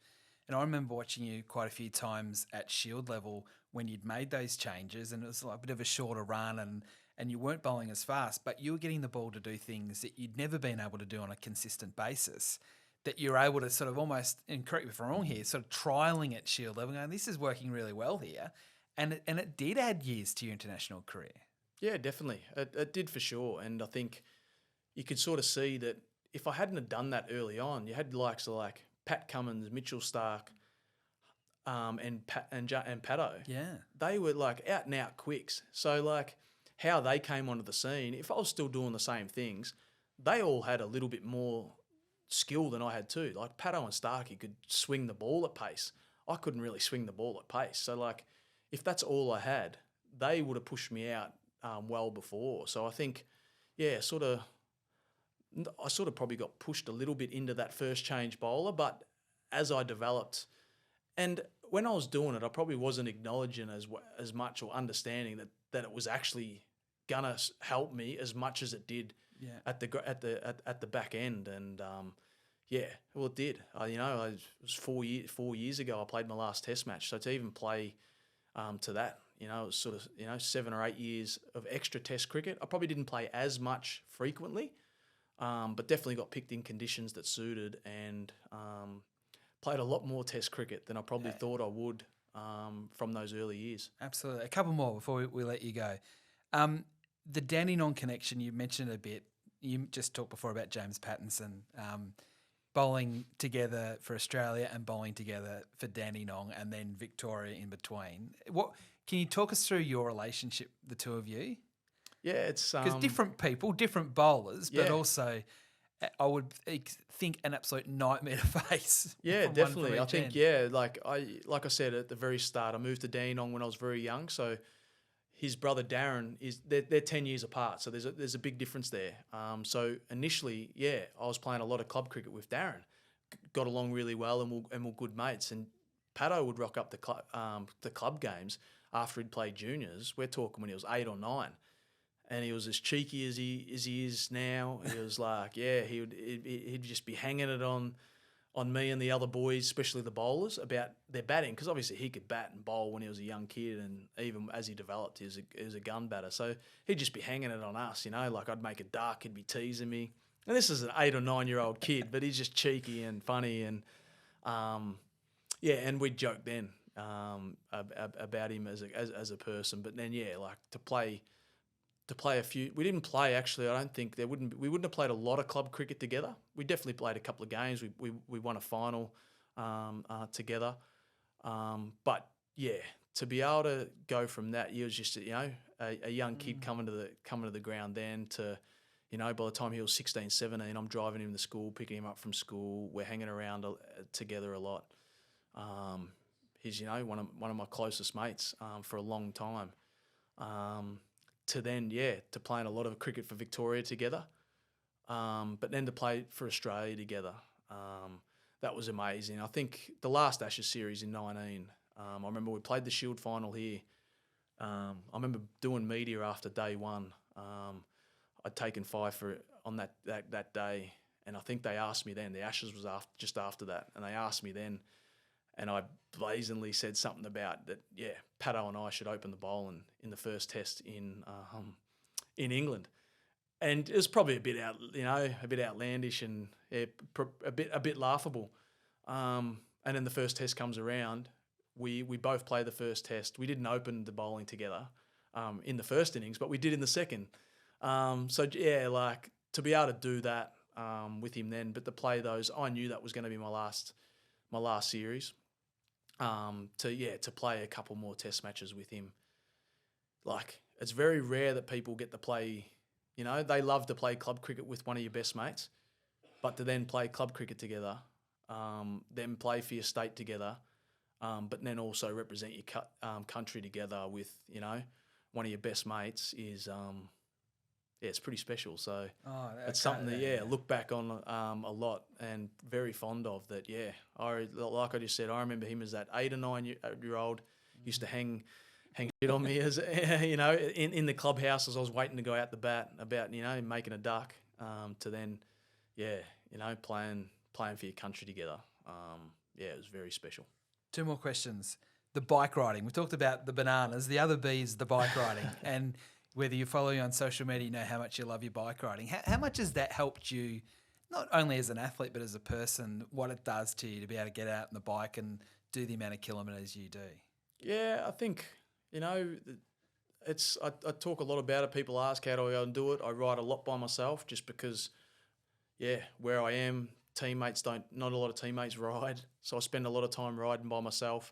And I remember watching you quite a few times at Shield level when you'd made those changes, and it was like a bit of a shorter run, and you weren't bowling as fast, but you were getting the ball to do things that you'd never been able to do on a consistent basis, that you're able to sort of almost, and correct me if I'm wrong here, sort of trialling at Shield level, going, this is working really well here. And it did add years to your international career. Yeah, definitely. It did for sure. And I think you could sort of see that if I hadn't have done that early on, you had the likes of like Pat Cummins, Mitchell Starc, and Pato. Yeah. They were like out and out quicks. So like how they came onto the scene, if I was still doing the same things, they all had a little bit more skill than I had too. Like Pato and Starkey could swing the ball at pace. I couldn't really swing the ball at pace. So like, if that's all I had, they would have pushed me out well before. So I think, I sort of probably got pushed a little bit into that first change bowler. But as I developed, and when I was doing it, I probably wasn't acknowledging as much or understanding that it was actually gonna help me as much as it did at the back end. And well, it did. It was 4 years ago I played my last Test match. So to even play to that, it was sort of 7 or 8 years of extra Test cricket. I probably didn't play as much frequently, but definitely got picked in conditions that suited, and played a lot more Test cricket than I probably thought I would from those early years. Absolutely. A couple more before we let you go. The Dandenong connection, you mentioned a bit. You just talked before about James Pattinson. bowling together for Australia and bowling together for Dandenong and then Victoria in between. What can you talk us through your relationship, the two of you? Yeah, it's Because different people, different bowlers, but Yeah. also I would think an absolute nightmare to face. Yeah, from one definitely. from I each think end. like I said at the very start, I moved to Dandenong when I was very young. So his brother Darren they're 10 years apart. So there's a big difference there. So initially, I was playing a lot of club cricket with Darren. Got along really well and we're good mates. And Pato would rock up the club games after he'd played juniors. We're talking when he was 8 or 9. And he was as cheeky as he is now. He was like, he'd just be hanging it on me and the other boys, especially the bowlers, about their batting, because obviously he could bat and bowl when he was a young kid, and even as he developed, he was a gun batter. So he'd just be hanging it on us, like I'd make a duck, he'd be teasing me. And this is an 8 or 9 year old kid, but he's just cheeky and funny, and and we'd joke then about him as a person. But then like to play a few. We didn't play actually. I don't think we wouldn't have played a lot of club cricket together. We definitely played a couple of games. We won a final together. But to be able to go from that, he was just a young kid coming to the ground then to, by the time he was 16, 17, I'm driving him to school, picking him up from school. We're hanging around together a lot. He's one of my closest mates for a long time. To then, to playing a lot of cricket for Victoria together, but then to play for Australia together, that was amazing. I think the last Ashes series in 19, I remember we played the Shield final here. I remember doing media after day one. I'd taken 5 for it on that day, and I think they asked me then. The Ashes was just after that, and they asked me then. And I blazingly said something about that. Pato and I should open the bowl in the first test in England, and it was probably a bit outlandish and a bit laughable. And then the first test comes around. We both play the first test. We didn't open the bowling together in the first innings, but we did in the second. Like to be able to do that with him then, but to play those, I knew that was going to be my last series. To play a couple more test matches with him. Like, it's very rare that people get to play, they love to play club cricket with one of your best mates, but to then play club cricket together, then play for your state together, but then also represent your country together with, one of your best mates is, it's pretty special. So it's something that, look back on a lot and very fond of that. Like I just said, I remember him as that 8 or 9 year old used to hang shit on me as, in the clubhouse as I was waiting to go out the bat about, making a duck, to then, playing for your country together. It was very special. 2 more questions. The bike riding. We talked about the bananas. The other B is the bike riding. And whether you follow you on social media, you know how much you love your bike riding. How much has that helped you, not only as an athlete, but as a person, what it does to you to be able to get out on the bike and do the amount of kilometres you do? Yeah, I think, I talk a lot about it. People ask, how do I go and do it? I ride a lot by myself just because, where I am, not a lot of teammates ride. So I spend a lot of time riding by myself.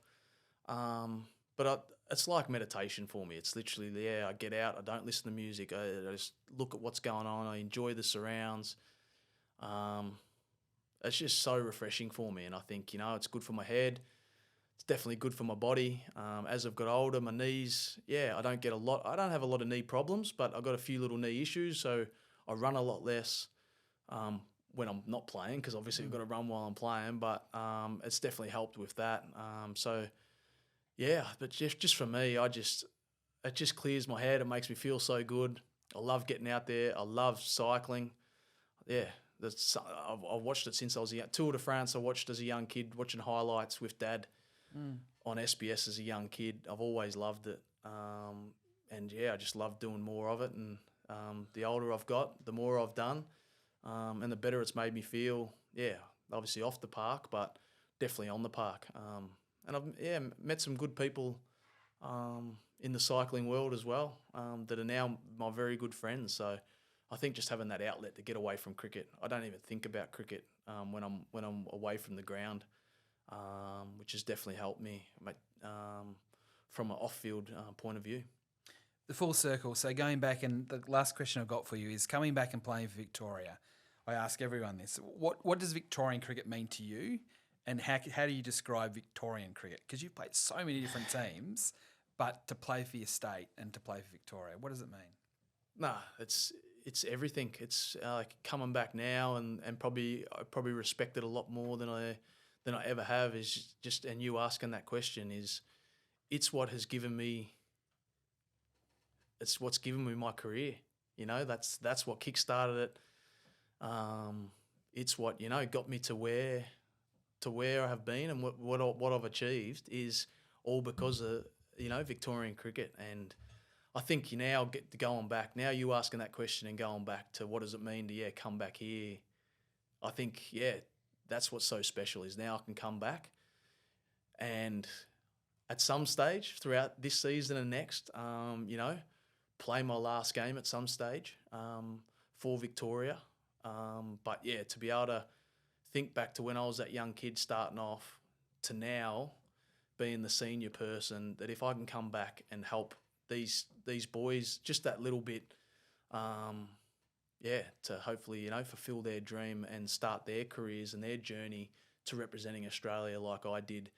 But it's like meditation for me. It's literally, I get out, I don't listen to music, I just look at what's going on, I enjoy the surrounds. It's just so refreshing for me, and I think, it's good for my head. It's definitely good for my body. As I've got older, my knees, I don't have a lot of knee problems, but I've got a few little knee issues, so I run a lot less when I'm not playing, because obviously I've got to run while I'm playing, but it's definitely helped with that. But just for me, it just clears my head. It makes me feel so good. I love getting out there. I love cycling. I've watched it since I was a young Tour de France. I watched as a young kid, watching highlights with Dad on SBS as a young kid. I've always loved it. I just love doing more of it. And the older I've got, the more I've done, and the better it's made me feel. Obviously off the park, but definitely on the park. And I've met some good people in the cycling world as well that are now my very good friends. So I think just having that outlet to get away from cricket. I don't even think about cricket when I'm away from the ground, which has definitely helped me from an off-field point of view. The full circle. So going back, and the last question I've got for you is coming back and playing for Victoria. I ask everyone this. What does Victorian cricket mean to you? And how do you describe Victorian cricket? Because you've played so many different teams, but to play for your state and to play for Victoria, what does it mean? Nah, it's everything. It's like coming back now and I probably respect it a lot more than I ever have. Is just, and you asking that question it's what has given me. It's what's given me my career. You know, that's what kickstarted it. It's what, you know, got me to where I have been, and what I've achieved is all because of, you know, Victorian cricket. And I think going back now, you asking that question and going back to what does it mean to come back here. I think that's what's so special is now I can come back, and at some stage throughout this season and next, you know, play my last game at some stage for Victoria. But to be able to think back to when I was that young kid starting off to now being the senior person, that if I can come back and help these boys just that little bit, to hopefully, you know, fulfill their dream and start their careers and their journey to representing Australia like I did,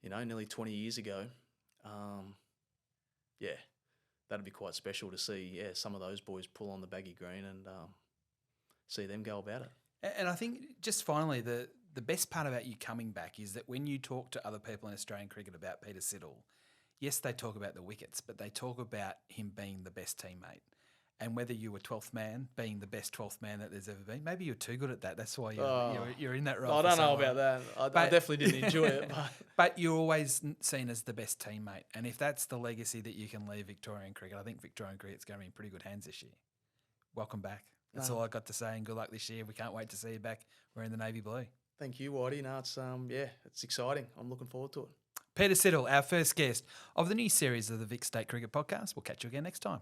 you know, nearly 20 years ago. That'd be quite special to see, some of those boys pull on the baggy green and see them go about it. And I think just finally, the best part about you coming back is that when you talk to other people in Australian cricket about Peter Siddle, yes, they talk about the wickets, but they talk about him being the best teammate. And whether you were 12th man, being the best 12th man that there's ever been, maybe you're too good at that. That's why you're in that role. I don't know about that. I definitely didn't enjoy it. But you're always seen as the best teammate. And if that's the legacy that you can leave Victorian cricket, I think Victorian cricket's going to be in pretty good hands this year. Welcome back. That's all I got to say, and good luck this year. We can't wait to see you back wearing the navy blue. Thank you, Whitey. No, it's exciting. I'm looking forward to it. Peter Siddle, our first guest of the new series of the Vic State Cricket Podcast. We'll catch you again next time.